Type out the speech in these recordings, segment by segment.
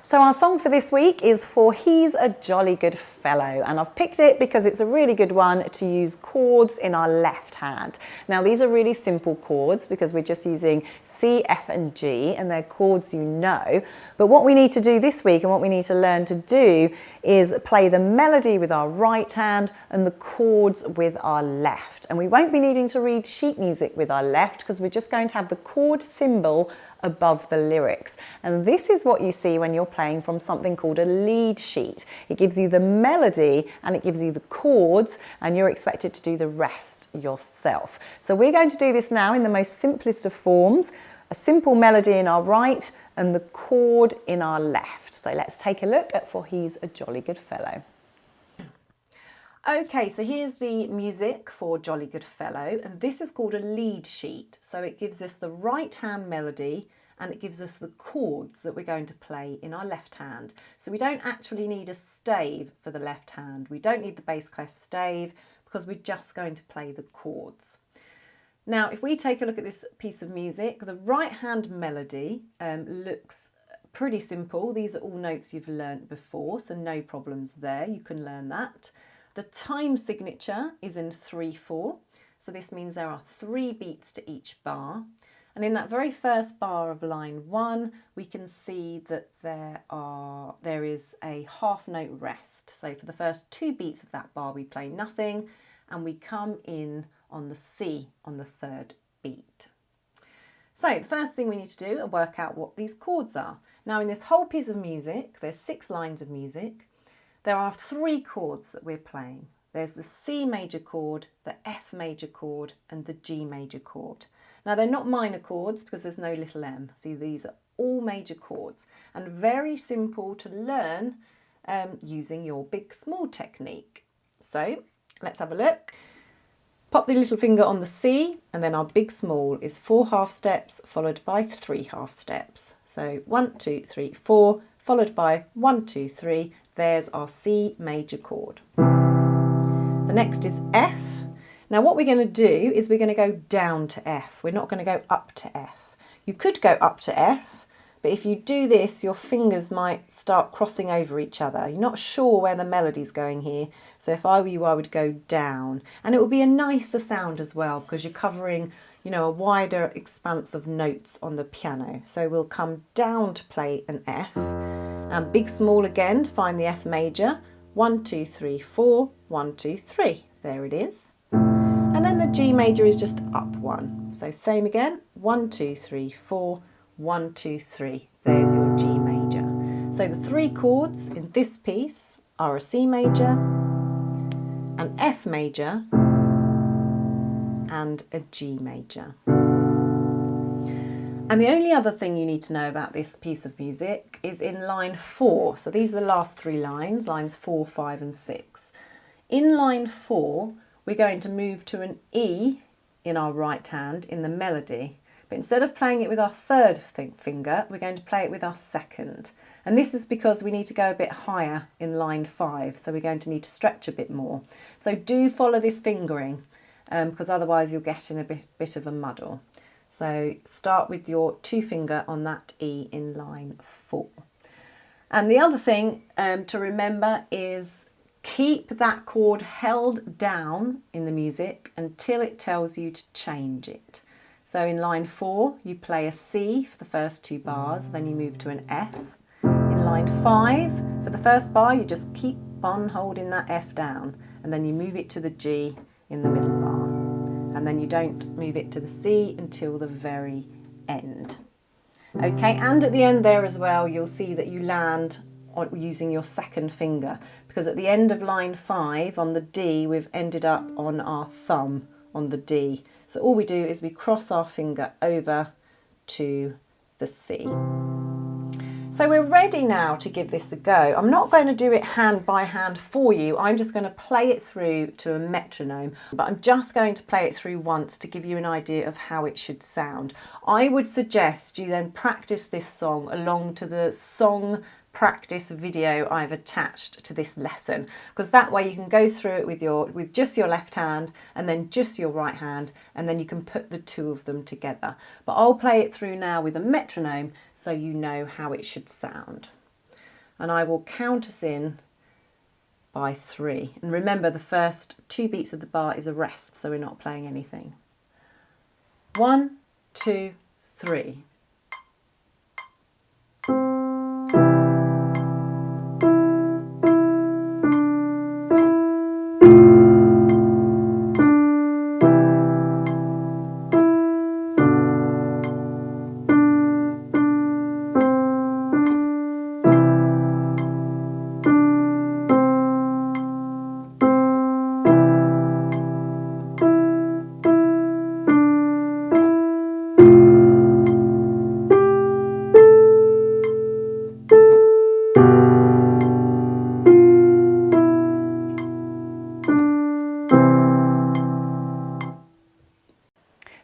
So our song for this week is For He's a Jolly Good Fellow, and I've picked it because it's a really good one to use chords in our left hand. Now these are really simple chords because we're just using C, F and G, and they're chords you know. But what we need to do this week and what we need to learn to do is play the melody with our right hand and the chords with our left. And we won't be needing to read sheet music with our left because we're just going to have the chord symbol above the lyrics. And this is what you see when you're playing from something called a lead sheet. It gives you the melody and it gives you the chords, and you're expected to do the rest yourself. So we're going to do this now in the most simplest of forms, a simple melody in our right and the chord in our left. So let's take a look at For He's a Jolly Good Fellow. Okay, so here's the music for Jolly Good Fellow, and this is called a lead sheet. So it gives us the right hand melody and it gives us the chords that we're going to play in our left hand. So we don't actually need a stave for the left hand. We don't need the bass clef stave because we're just going to play the chords. Now, if we take a look at this piece of music, the right hand melody looks pretty simple. These are all notes you've learnt before, so no problems there. You can learn that. The time signature is in 3/4, so this means there are 3 beats to each bar. And in that very first bar of line 1, we can see that there is a half note rest. So for the first 2 beats of that bar, we play nothing, and we come in on the C on the 3rd beat. So the first thing we need to do is work out what these chords are. Now in this whole piece of music, there's 6 lines of music. There are 3 chords that we're playing. There's the C major chord, the F major chord, and the G major chord. Now they're not minor chords because there's no little m. See, these are all major chords and very simple to learn using your big small technique. So let's have a look. Pop the little finger on the C, and then our big small is 4 half steps followed by 3 half steps. So 1, 2, 3, 4, followed by 1, 2, 3. There's our C major chord. The next is F. Now what we're going to do is we're going to go down to F. We're not going to go up to F. You could go up to F, but if you do this, your fingers might start crossing over each other. You're not sure where the melody's going here. So if I were you, I would go down. And it will be a nicer sound as well because you're covering, you know, a wider expanse of notes on the piano. So we'll come down to play an F. And big small again to find the F major. 1, 2, 3, 4, 1, 2, 3. There it is. And then the G major is just up 1. So same again. 1, 2, 3, 4, 1, 2, 3. There's your G major. So the 3 chords in this piece are a C major, an F major, and a G major. And the only other thing you need to know about this piece of music is in line 4. So these are the last 3 lines, lines 4, 5 and 6. In line 4, we're going to move to an E in our right hand in the melody. But instead of playing it with our 3rd finger, we're going to play it with our 2nd. And this is because we need to go a bit higher in line 5. So we're going to need to stretch a bit more. So do follow this fingering because otherwise you'll get in a bit of a muddle. So start with your 2 finger on that E in line 4. And the other thing to remember is keep that chord held down in the music until it tells you to change it. So in line 4, you play a C for the first 2 bars, then you move to an F. In line 5, for the first bar, you just keep on holding that F down, and then you move it to the G in the middle bar. And then you don't move it to the C until the very end. Okay, and at the end there as well, you'll see that you land on using your 2nd finger, because at the end of line 5 on the D, we've ended up on our thumb on the D. So all we do is we cross our finger over to the C. So we're ready now to give this a go. I'm not going to do it hand by hand for you. I'm just going to play it through to a metronome, but I'm just going to play it through once to give you an idea of how it should sound. I would suggest you then practice this song along to the song practice video I've attached to this lesson, because that way you can go through it with just your left hand and then just your right hand, and then you can put the 2 of them together. But I'll play it through now with a metronome so you know how it should sound. and I will count us in by 3. And remember, the first 2 beats of the bar is a rest, so we're not playing anything. 1, 2, 3.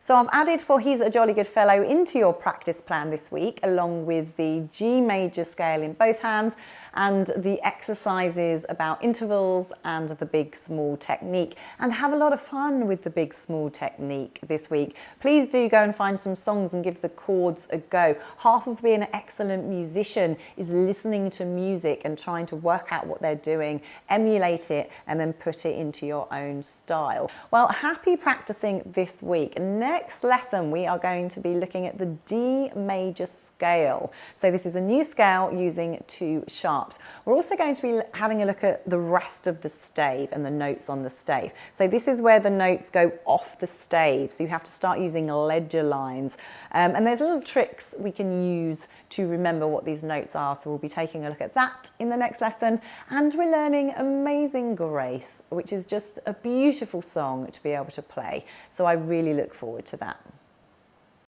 So I've added For He's a Jolly Good Fellow into your practice plan this week, along with the G major scale in both hands and the exercises about intervals and the big small technique. And have a lot of fun with the big small technique this week. Please do go and find some songs and give the chords a go. Half of being an excellent musician is listening to music and trying to work out what they're doing, emulate it, and then put it into your own style. Well, happy practicing this week. Next lesson, we are going to be looking at the D major scale. So this is a new scale using 2 sharps. We're also going to be having a look at the rest of the stave and the notes on the stave. So this is where the notes go off the stave. So you have to start using ledger lines. And there's little tricks we can use to remember what these notes are. So we'll be taking a look at that in the next lesson. And we're learning Amazing Grace, which is just a beautiful song to be able to play. So I really look forward to that.